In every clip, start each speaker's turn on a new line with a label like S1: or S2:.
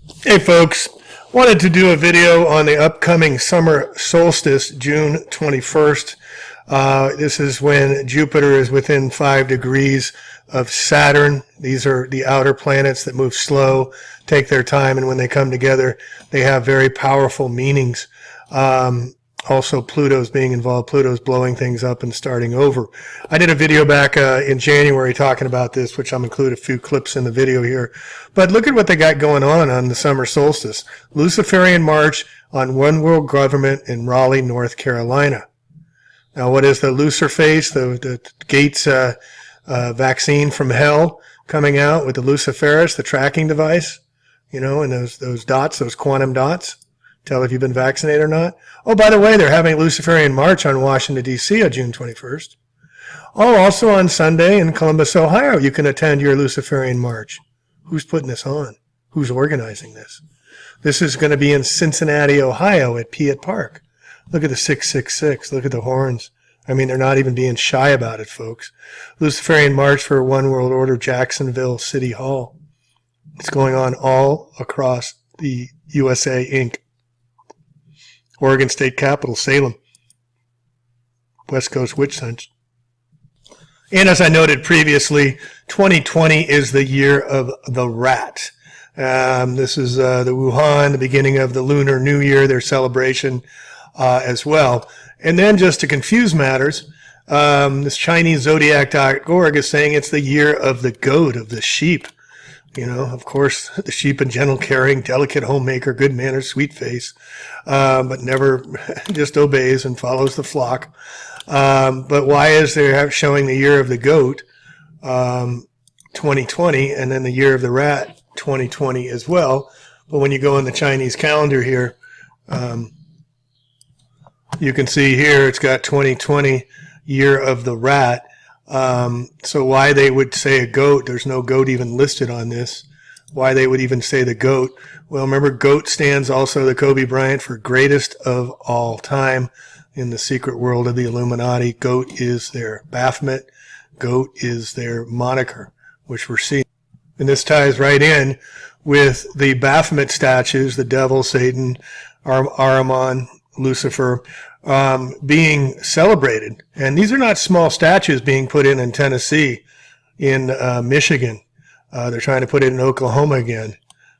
S1: Hey folks, wanted to do a video on the upcoming summer solstice, June 21st. This is when Jupiter is within 5 degrees of Saturn. These are the outer planets that move slow, take their time, and when they come together, they have very powerful meanings. Also, Pluto's being involved. Pluto's blowing things up and starting over. I did a video back in January talking about this, which I'll include a few clips in the video here. But look at what they got going on the summer solstice. Luciferian March on One World Government in Raleigh, North Carolina. Now, what is the Luciface, the Gates vaccine from hell coming out with the Luciferus, the tracking device? You know, and those dots, those quantum dots. Tell if you've been vaccinated or not. Oh, by the way, they're having a Luciferian March on Washington, D.C. on June 21st. Oh, also on Sunday in Columbus, Ohio, you can attend your Luciferian March. Who's putting this on? Who's organizing this? This is going to be in Cincinnati, Ohio at Piatt Park. Look at the 666. Look at the horns. I mean, they're not even being shy about it, folks. Luciferian March for One World Order, Jacksonville City Hall. It's going on all across the USA, Inc. Oregon State Capitol, Salem. West Coast Witch Hunt. And as I noted previously, 2020 is the year of the rat. This is the Wuhan, the beginning of the Lunar New Year, their celebration as well. And then just to confuse matters, this Chinese Zodiac.org is saying it's the year of the goat, of the sheep. You know, of course, the sheep and gentle caring, delicate homemaker, good manners, sweet face, but never just obeys and follows the flock. But why is they showing the year of the goat, 2020, and then the year of the rat, 2020 as well? But when you go in the Chinese calendar here, you can see here it's got 2020, year of the rat. So why they would say a goat, there's no goat even listed on this. Why they would even say the goat. Well, remember, goat stands also, the Kobe Bryant, for greatest of all time in the secret world of the Illuminati. Goat is their Baphomet. Goat is their moniker, which we're seeing. And this ties right in with the Baphomet statues, the devil, Satan, Ahriman, Lucifer, being celebrated. And these are not small statues being put in Tennessee, in Michigan. They're trying to put it in Oklahoma again.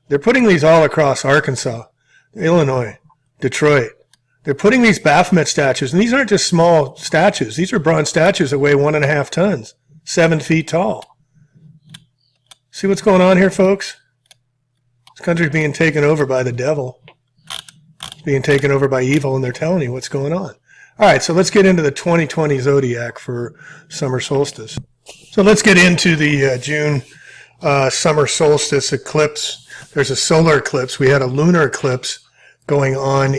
S1: They're putting these all across Arkansas, Illinois, Detroit. They're putting these Baphomet statues, and these aren't just small statues. These are bronze statues that weigh 1.5 tons, 7 feet tall. See what's going on here, folks? This country's being taken over by the devil. Being taken over by evil, and they're telling you what's going on. All right, so let's get into the 2020 zodiac for summer solstice. So let's get into the June summer solstice eclipse. There's a solar eclipse. We had a lunar eclipse going on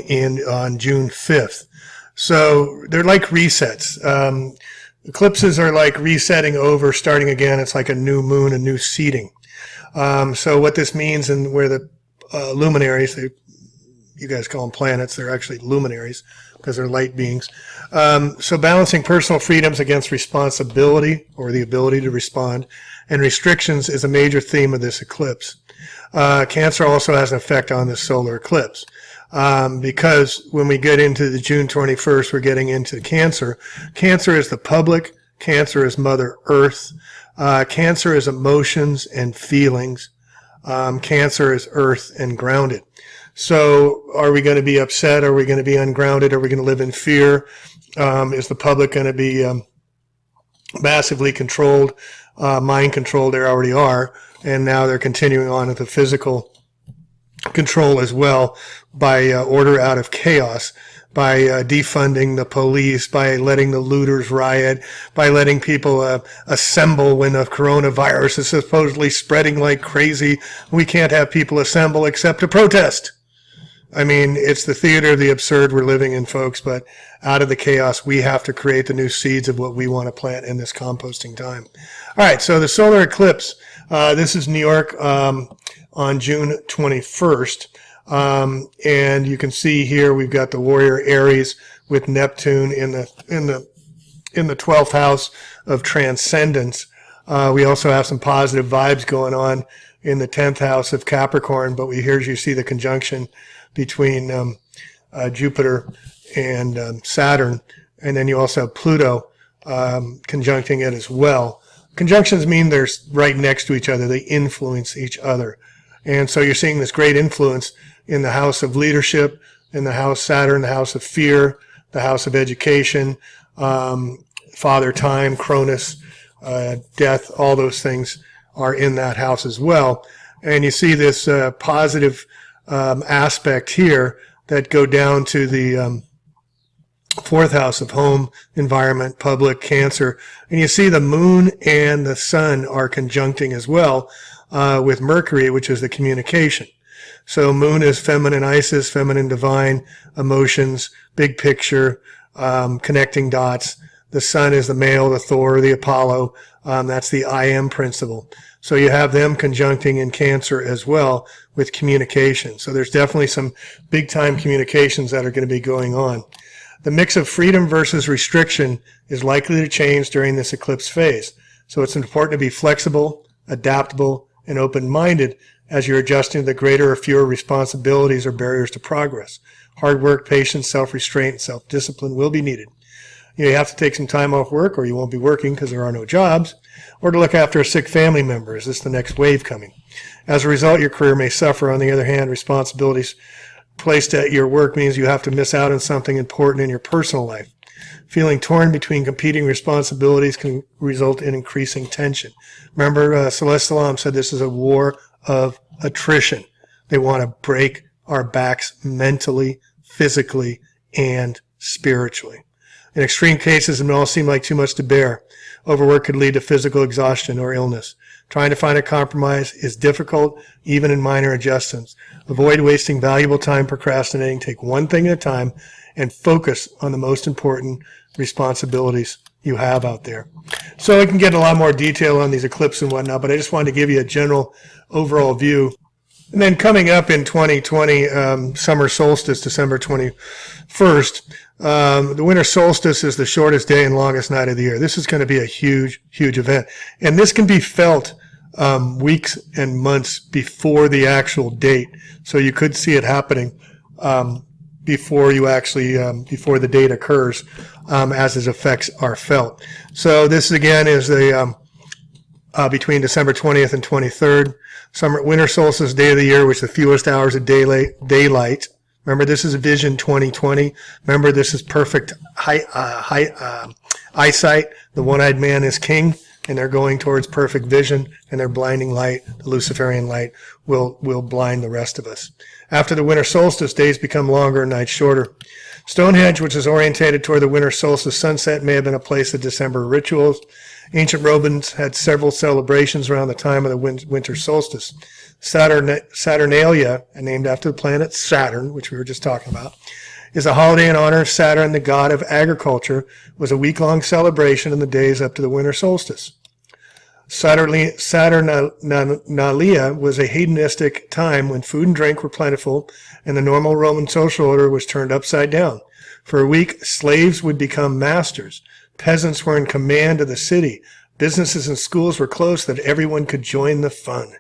S1: June 5th. So they're like resets. Eclipses are like resetting over, starting again. It's like a new moon, a new seeding. So what this means, and where the luminaries, you guys call them planets, they're actually luminaries because they're light beings. So balancing personal freedoms against responsibility, or the ability to respond, and restrictions is a major theme of this eclipse. Cancer also has an effect on this solar eclipse. Because when we get into the June 21st, we're getting into Cancer. Cancer is the public. Cancer is Mother Earth. Cancer is emotions and feelings. Cancer is earth and grounded. So are we going to be upset? Are we going to be ungrounded? Are we going to live in fear? Is the public going to be massively controlled, mind controlled? They already are. And now they're continuing on with the physical control as well by order out of chaos, by defunding the police, by letting the looters riot, by letting people assemble when the coronavirus is supposedly spreading like crazy. We can't have people assemble except to protest. I mean, it's the theater of the absurd we're living in, folks, but out of the chaos, we have to create the new seeds of what we want to plant in this composting time. All right, so the solar eclipse, this is New York on June 21st. And you can see here we've got the warrior Aries with Neptune in the 12th house of transcendence. We also have some positive vibes going on in the 10th house of Capricorn, but here you see the conjunction between Jupiter and Saturn, and then you also have Pluto conjuncting it as well. Conjunctions mean they're right next to each other. They influence each other. And so you're seeing this great influence in the house of leadership, in the house Saturn, the house of fear, the house of education, Father Time, Cronus, death, all those things are in that house as well. And you see this positive aspect here that go down to the 4th house of home, environment, public, Cancer. And you see the moon and the sun are conjuncting as well with Mercury, which is the communication. So moon is feminine Isis, feminine divine, emotions, big picture, connecting dots. The sun is the male, the Thor, the Apollo. That's the I am principle. So you have them conjuncting in Cancer as well with communication. So there's definitely some big time communications that are going to be going on. The mix of freedom versus restriction is likely to change during this eclipse phase. So it's important to be flexible, adaptable, and open-minded as you're adjusting to the greater or fewer responsibilities or barriers to progress. Hard work, patience, self-restraint, and self-discipline will be needed. You have to take some time off work, or you won't be working because there are no jobs, or to look after a sick family member. Is this the next wave coming? As a result, your career may suffer. On the other hand, responsibilities placed at your work means you have to miss out on something important in your personal life. Feeling torn between competing responsibilities can result in increasing tension. Remember, Celeste Salam said this is a war of attrition. They want to break our backs mentally, physically, and spiritually. In extreme cases, it may all seem like too much to bear. Overwork could lead to physical exhaustion or illness. Trying to find a compromise is difficult, even in minor adjustments. Avoid wasting valuable time procrastinating. Take one thing at a time and focus on the most important responsibilities you have out there. So I can get a lot more detail on these eclipses and whatnot, but I just wanted to give you a general overall view. And then coming up in 2020, summer solstice, December 21st, the winter solstice is the shortest day and longest night of the year. This is going to be a huge, huge event. And this can be felt weeks and months before the actual date. So you could see it happening before the date occurs, as its effects are felt. So this again is the between December 20th and 23rd. Winter solstice day of the year, which is the fewest hours of daylight. Remember, this is Vision 2020. Remember, this is perfect eyesight. The one-eyed man is king, and they're going towards perfect vision, and their blinding light, the Luciferian light, will blind the rest of us. After the winter solstice, days become longer and nights shorter. Stonehenge, which is orientated toward the winter solstice sunset, may have been a place of December rituals. Ancient Romans had several celebrations around the time of the winter solstice. Saturnalia, named after the planet Saturn, which we were just talking about, is a holiday in honor of Saturn, the god of agriculture. It was a week-long celebration in the days up to the winter solstice. Saturnalia was a hedonistic time when food and drink were plentiful and the normal Roman social order was turned upside down. For a week, slaves would become masters. Peasants were in command of the city. Businesses and schools were closed so that everyone could join the fun.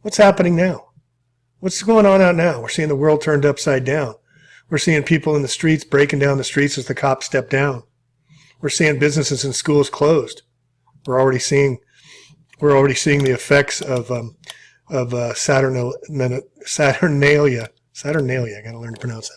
S1: What's happening now? What's going on out now? We're seeing the world turned upside down. We're seeing people in the streets breaking down the streets as the cops step down. We're seeing businesses and schools closed. We're already seeing the effects of Saturnalia. Saturnalia, I got to learn to pronounce that.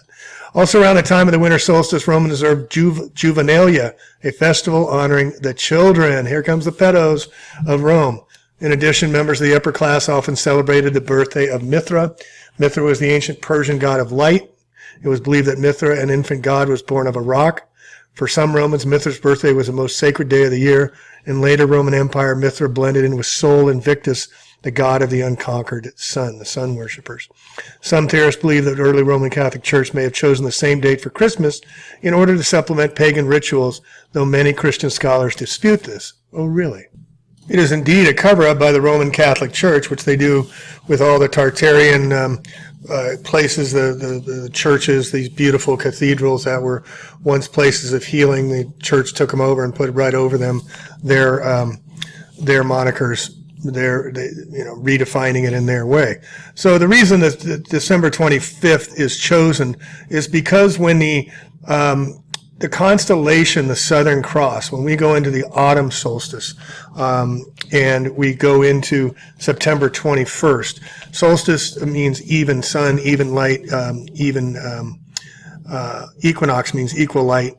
S1: Also around the time of the winter solstice, Romans observed Juvenalia, a festival honoring the children. Here comes the pedos of Rome. In addition, members of the upper class often celebrated the birthday of Mithra. Mithra was the ancient Persian god of light. It was believed that Mithra, an infant god, was born of a rock. For some Romans, Mithra's birthday was the most sacred day of the year. In later Roman Empire, Mithra blended in with Sol Invictus, the god of the unconquered sun, the sun worshippers. Some theorists believe that the early Roman Catholic Church may have chosen the same date for Christmas in order to supplement pagan rituals, though many Christian scholars dispute this. Oh, really? It is indeed a cover-up by the Roman Catholic Church, which they do with all the Tartarian places, the churches, these beautiful cathedrals that were once places of healing. The church took them over and put right over them their monikers, redefining it in their way. So the reason that December 25th is chosen is because when the constellation, the Southern Cross, when we go into the autumn solstice, and we go into September 21st, solstice means even sun, even light, equinox means equal light,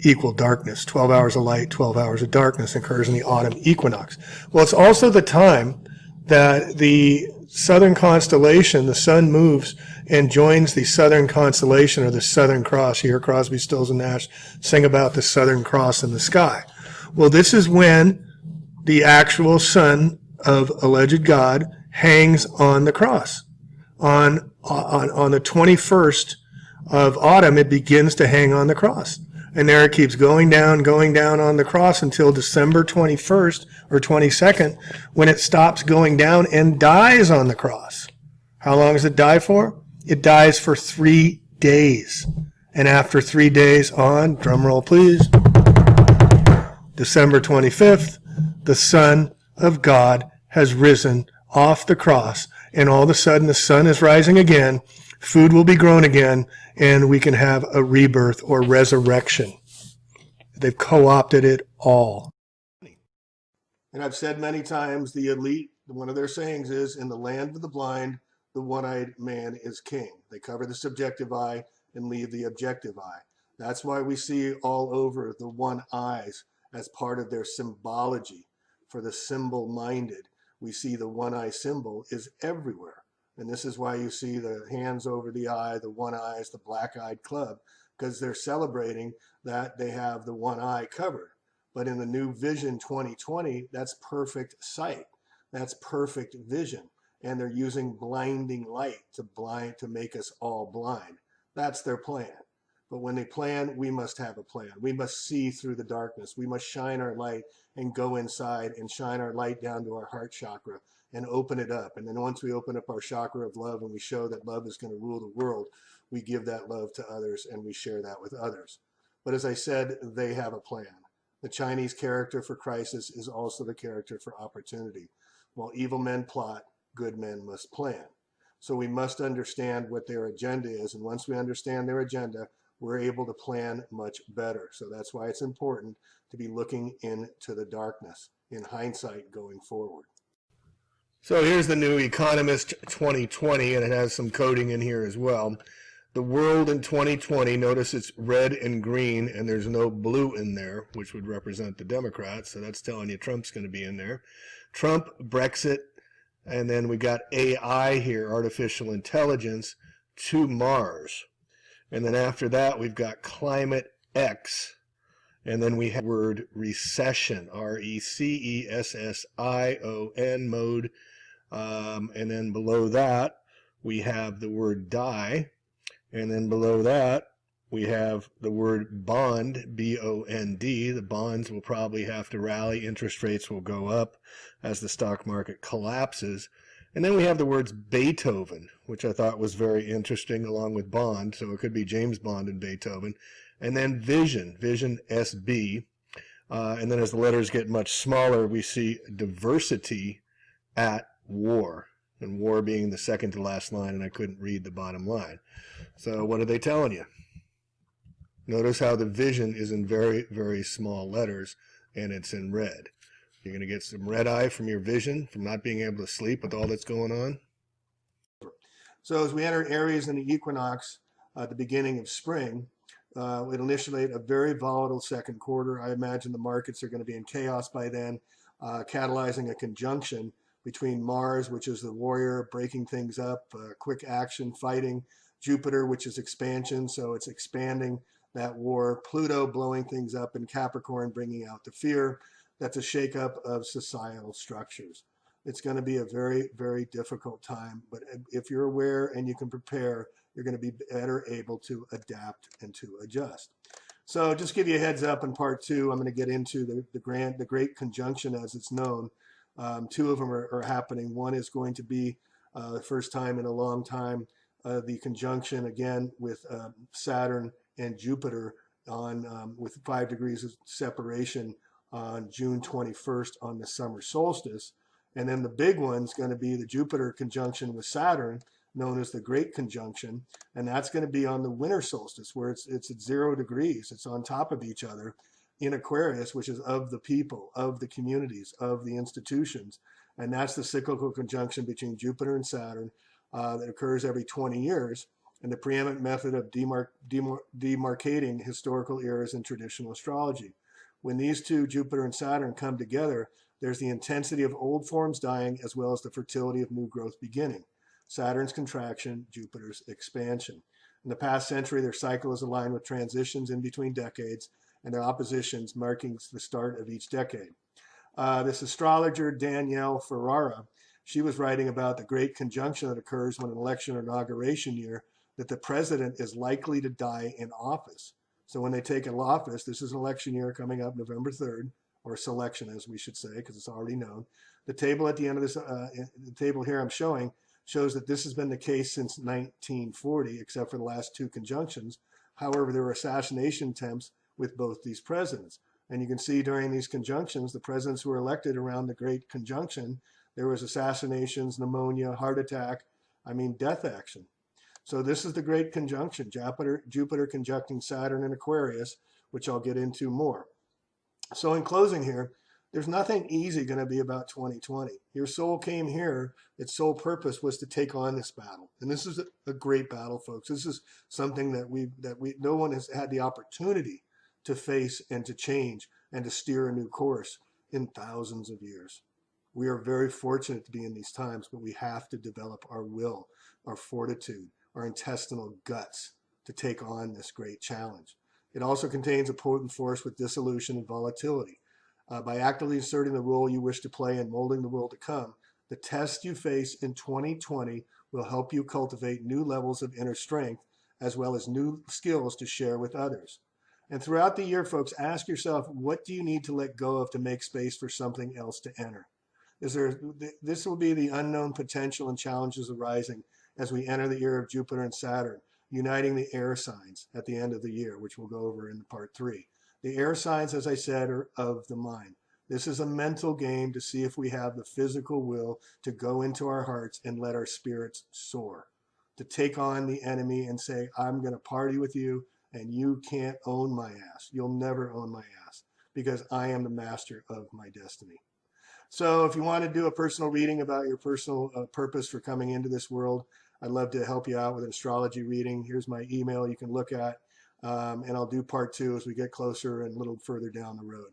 S1: equal darkness. 12 hours of light, 12 hours of darkness occurs in the autumn equinox. Well, it's also the time that the southern constellation, the sun moves and joins the southern constellation, or the Southern Cross. You hear Crosby, Stills, and Nash sing about the Southern Cross in the sky. Well, this is when the actual son of alleged God hangs on the cross. On the 21st of autumn, it begins to hang on the cross. And there it keeps going down on the cross until December 21st or 22nd, when it stops going down and dies on the cross. How long does it die for? It dies for 3 days. And after 3 days on, drum roll please, December 25th, the Son of God has risen off the cross. And all of a sudden the sun is rising again, food will be grown again, and we can have a rebirth or resurrection. They've co-opted it all. And I've said many times, the elite, one of their sayings is, in the land of the blind, the one-eyed man is king. They cover the subjective eye and leave the objective eye. That's why we see all over the one eyes as part of their symbology. For the symbol-minded, we see the one eye symbol is everywhere. And this is why you see the hands over the eye, the one eyes, the black-eyed club, because they're celebrating that they have the one eye covered. But in the new Vision 2020, that's perfect sight. That's perfect vision. And they're using blinding light to make us all blind. That's their plan. But when they plan, we must have a plan. We must see through the darkness. We must shine our light and go inside and shine our light down to our heart chakra and open it up. And then once we open up our chakra of love and we show that love is going to rule the world, we give that love to others and we share that with others. But as I said, they have a plan. The Chinese character for crisis is also the character for opportunity. While evil men plot, good men must plan. So we must understand what their agenda is. And once we understand their agenda, we're able to plan much better. So that's why it's important to be looking into the darkness in hindsight going forward. So here's the new Economist 2020, and it has some coding in here as well. The world in 2020, notice it's red and green, and there's no blue in there, which would represent the Democrats. So that's telling you Trump's going to be in there. Trump, Brexit, and then we got AI here, artificial intelligence, to Mars. And then after that, we've got climate X. And then we have the word recession, RECESSION mode. And then below that, we have the word die. And then below that, we have the word bond, B-O-N-D. The bonds will probably have to rally. Interest rates will go up as the stock market collapses. And then we have the words Beethoven, which I thought was very interesting, along with Bond. So it could be James Bond and Beethoven. And then vision, vision SB. And then as the letters get much smaller, we see diversity at war. And war being the second to last line, and I couldn't read the bottom line. So what are they telling you? Notice how the vision is in very, very small letters, and it's in red. You're going to get some red eye from your vision, from not being able to sleep with all that's going on. So as we enter Aries and the equinox at the beginning of spring, it'll initiate a very volatile second quarter. I imagine the markets are going to be in chaos by then, catalyzing a conjunction between Mars, which is the warrior, breaking things up, quick action, fighting, Jupiter, which is expansion, so it's expanding that war, Pluto blowing things up, and Capricorn bringing out the fear. That's a shakeup of societal structures. It's going to be a very, very difficult time, but if you're aware and you can prepare, you're going to be better able to adapt and to adjust. So just give you a heads up in part two, I'm going to get into the great conjunction as it's known. Two of them are happening. One is going to be the first time in a long time, the conjunction again with Saturn and Jupiter on with 5 degrees of separation on June 21st on the summer solstice. And then the big one's going to be the Jupiter conjunction with Saturn, known as the Great Conjunction. And that's going to be on the winter solstice, where it's at 0 degrees. It's on top of each other in Aquarius, which is of the people, of the communities, of the institutions. And that's the cyclical conjunction between Jupiter and Saturn that occurs every 20 years, and the preeminent method of demarcating historical eras in traditional astrology. When these two, Jupiter and Saturn, come together, there's the intensity of old forms dying as well as the fertility of new growth beginning. Saturn's contraction, Jupiter's expansion. In the past century, their cycle is aligned with transitions in between decades and their oppositions marking the start of each decade. This astrologer, Danielle Ferrara, she was writing about the great conjunction that occurs when an election or inauguration year, that the president is likely to die in office. So when they take office, this is an election year coming up November 3rd, or selection as we should say, because it's already known. The table at the end of this, the table here I'm showing, shows that this has been the case since 1940, except for the last two conjunctions. However, there were assassination attempts with both these presidents. And you can see during these conjunctions, the presidents who were elected around the Great Conjunction, there was assassinations, pneumonia, heart attack, death action. So this is the Great Conjunction, Jupiter conjuncting Saturn in Aquarius, which I'll get into more. So in closing here, there's nothing easy going to be about 2020. Your soul came here, its sole purpose was to take on this battle. And this is a great battle, folks. This is something that no one has had the opportunity to face and to change and to steer a new course in thousands of years. We are very fortunate to be in these times, but we have to develop our will, our fortitude, our intestinal guts to take on this great challenge. It also contains a potent force with dissolution and volatility. By actively asserting the role you wish to play in molding the world to come, the test you face in 2020 will help you cultivate new levels of inner strength as well as new skills to share with others. And throughout the year, folks, ask yourself, what do you need to let go of to make space for something else to enter? This will be the unknown potential and challenges arising as we enter the era of Jupiter and Saturn, uniting the air signs at the end of the year, which we'll go over in part 3. The air signs, as I said, are of the mind. This is a mental game to see if we have the physical will to go into our hearts and let our spirits soar, to take on the enemy and say, I'm going to party with you and you can't own my ass. You'll never own my ass because I am the master of my destiny. So if you want to do a personal reading about your personal purpose for coming into this world, I'd love to help you out with an astrology reading. Here's my email you can look at. And I'll do part 2 as we get closer and a little further down the road.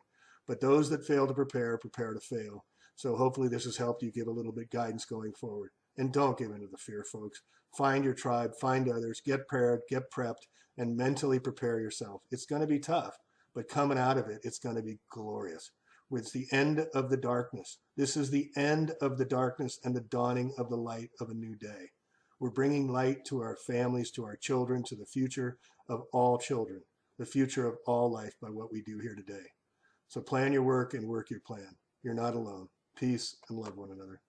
S1: But those that fail to prepare to fail. So hopefully this has helped you give a little bit guidance going forward. And don't give in to the fear, folks. Find your tribe, find others, get paired, get prepped, and mentally prepare yourself. It's going to be tough, but coming out of it, it's going to be glorious. It's the end of the darkness. This is the end of the darkness and the dawning of the light of a new day. We're bringing light to our families, to our children, to the future of all children, the future of all life by what we do here today. So plan your work and work your plan. You're not alone. Peace and love one another.